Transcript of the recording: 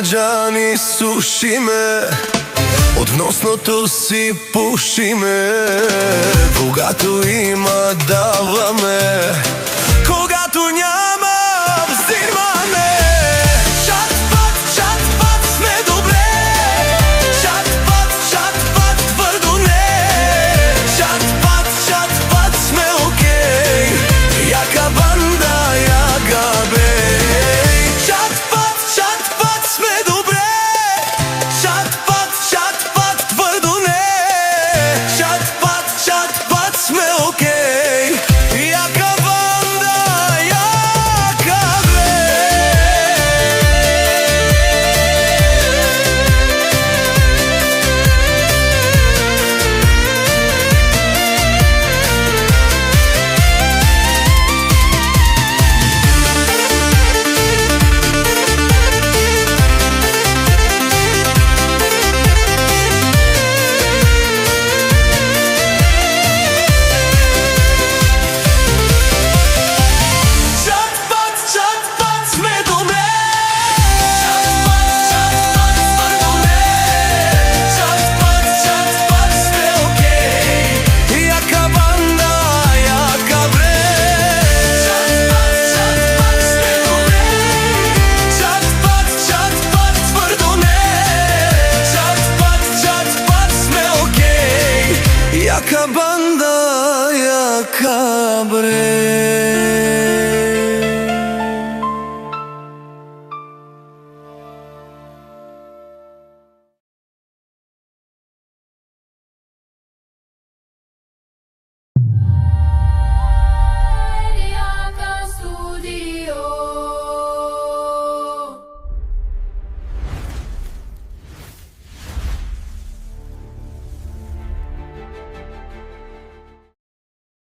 ѓани сушиме, од вносното си пушиме, когато има даваме, когато няма взимаме. Чат пат сме добре, чат пат твърдо не, чат пат сме окей, яка банда, яка бей. Чат пат сме добре, чат пат твърдо не, чат пат сме окей, яка банда, яка Яка банда, яка bre.